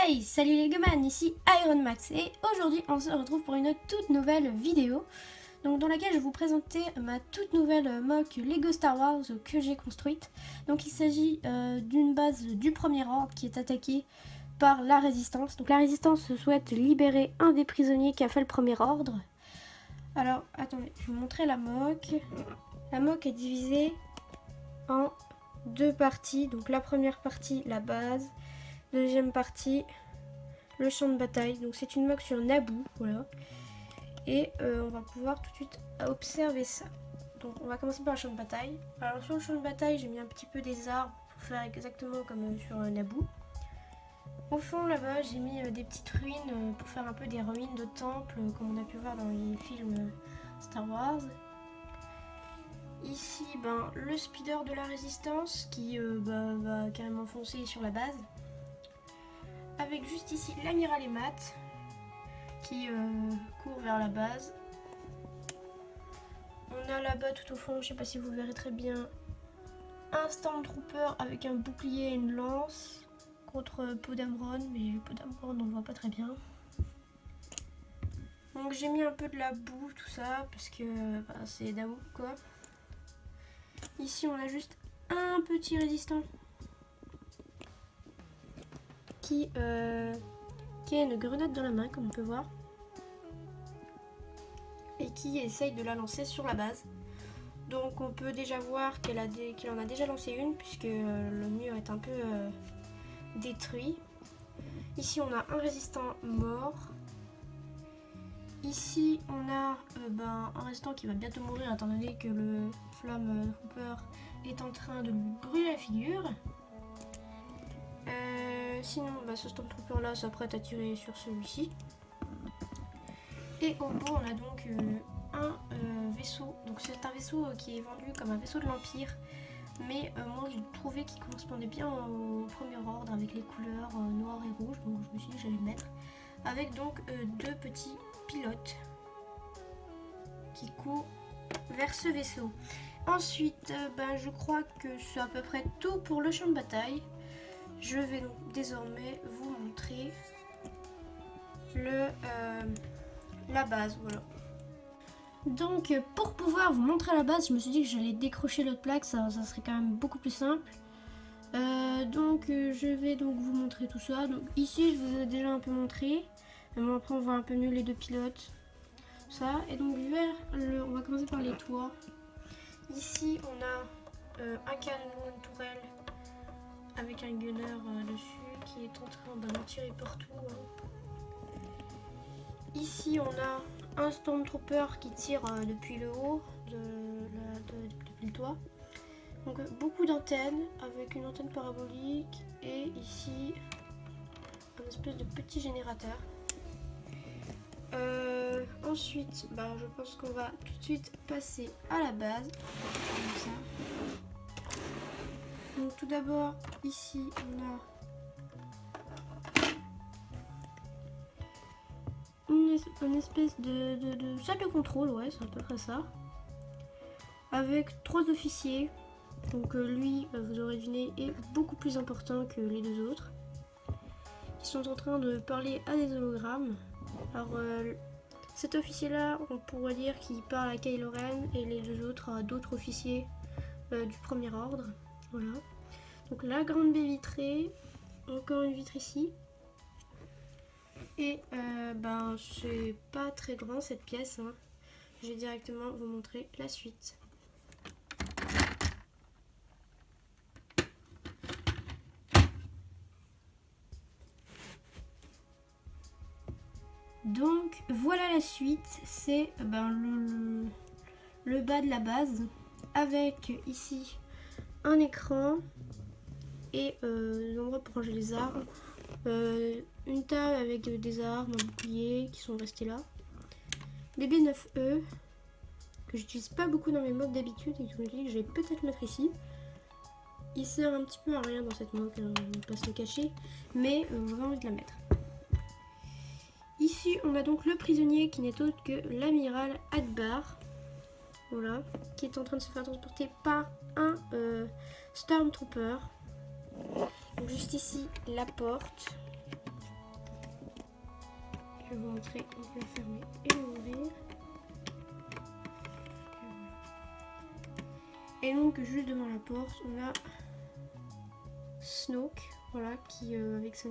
Hey, salut les gamins, ici Iron Max et aujourd'hui on se retrouve pour une toute nouvelle vidéo donc, dans laquelle je vais vous présenter ma toute nouvelle mock Lego Star Wars que j'ai construite. Donc il s'agit d'une base du Premier Ordre qui est attaquée par la Résistance. Donc la Résistance souhaite libérer un des prisonniers qui a fait le Premier Ordre. Alors attendez, je vais vous montrer la mock. La mock est divisée en deux parties. Donc la première partie, la base. Deuxième partie, le champ de bataille. Donc c'est une mock sur Naboo, voilà. Et on va pouvoir tout de suite observer ça. Donc on va commencer par le champ de bataille. Alors sur le champ de bataille, j'ai mis un petit peu des arbres pour faire exactement comme sur Naboo. Au fond là-bas, j'ai mis des petites ruines pour faire un peu des ruines de temples, comme on a pu voir dans les films Star Wars. Ici, le speeder de la Résistance qui va carrément foncer sur la base. Avec juste ici l'amiral Emat qui court vers la base. On a là-bas tout au fond, je ne sais pas si vous verrez très bien, un Stormtrooper avec un bouclier et une lance contre Poe Dameron, mais Poe Dameron on ne le voit pas très bien. Donc j'ai mis un peu de la boue, tout ça, parce que c'est Naboo quoi. Ici on a juste un petit résistant qui a une grenade dans la main, comme on peut voir, et qui essaye de la lancer sur la base. Donc on peut déjà voir qu'il en a déjà lancé une, puisque le mur est un peu détruit. Ici on a un résistant mort. Ici on a un résistant qui va bientôt mourir, étant donné que le Flamme Trooper est en train de lui brûler la figure. Sinon, ce Stormtrooper là s'apprête à tirer sur celui-ci. Et au bout, on a donc un vaisseau. Donc c'est un vaisseau qui est vendu comme un vaisseau de l'Empire. Mais moi, j'ai trouvé qu'il correspondait bien au Premier Ordre avec les couleurs noir et rouge. Donc je me suis dit que j'allais le mettre. Avec donc deux petits pilotes qui courent vers ce vaisseau. Ensuite, je crois que c'est à peu près tout pour le champ de bataille. Je vais donc désormais vous montrer la base, voilà. Donc pour pouvoir vous montrer la base, je me suis dit que j'allais décrocher l'autre plaque, ça serait quand même beaucoup plus simple. Je vais donc vous montrer tout ça. Donc ici je vous ai déjà un peu montré. Bon, après on voit un peu mieux les deux pilotes. Ça. Et donc on va commencer par les toits. Ici on a un canon, une tourelle avec un gunner dessus qui est en train d'en tirer partout. Ici on a un Stormtrooper qui tire depuis le haut depuis le toit. Donc beaucoup d'antennes avec une antenne parabolique et ici un espèce de petit générateur. Ensuite je pense qu'on va tout de suite passer à la base. Comme ça. Donc tout d'abord ici on a une espèce de salle de contrôle, ouais c'est à peu près ça, avec trois officiers. Donc lui, vous aurez deviné, est beaucoup plus important que les deux autres. Ils sont en train de parler à des hologrammes. Alors cet officier là, on pourrait dire qu'il parle à Kylo Ren et les deux autres à d'autres officiers du Premier Ordre. Voilà. Donc la grande baie vitrée, encore une vitre ici. Et c'est pas très grand cette pièce, hein. Je vais directement vous montrer la suite. Donc voilà la suite, c'est le bas de la base avec ici un écran et des endroits pour ranger les armes. Une table avec des armes, un bouclier qui sont restés là. BB9E que j'utilise pas beaucoup dans mes mocks d'habitude et que je me dis que je vais peut-être mettre ici. Il sert un petit peu à rien dans cette mock, hein, je ne vais pas se le cacher, mais j'avais envie de la mettre. Ici on a donc le prisonnier qui n'est autre que l'amiral Akbar, voilà, qui est en train de se faire transporter par un Stormtrooper. Donc juste ici la porte. Je vais vous montrer, on peut la fermer et l'ouvrir. Et donc juste devant la porte, on a Snoke, voilà, qui avec ses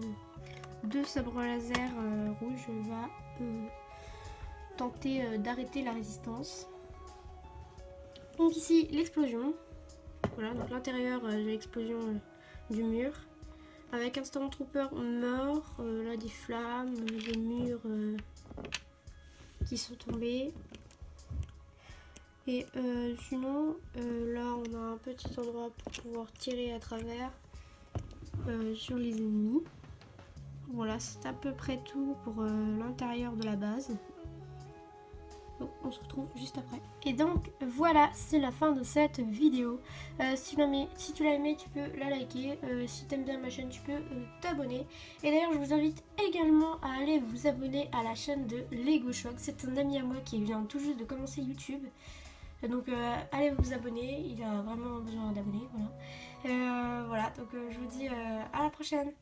deux sabres laser rouges va tenter d'arrêter la résistance. Donc ici l'explosion, voilà, donc l'intérieur de l'explosion du mur, avec un Stormtrooper mort, là des flammes, des murs qui sont tombés. Et sinon, là on a un petit endroit pour pouvoir tirer à travers sur les ennemis. Voilà, c'est à peu près tout pour l'intérieur de la base. Donc on se retrouve juste après. Et donc voilà, c'est la fin de cette vidéo. Si tu l'as aimé, tu peux la liker. Si tu aimes bien ma chaîne, tu peux t'abonner. Et d'ailleurs, je vous invite également à aller vous abonner à la chaîne de Lego Shock. C'est un ami à moi qui vient tout juste de commencer YouTube. Donc allez vous abonner, il a vraiment besoin d'abonnés. Voilà, voilà, donc je vous dis à la prochaine.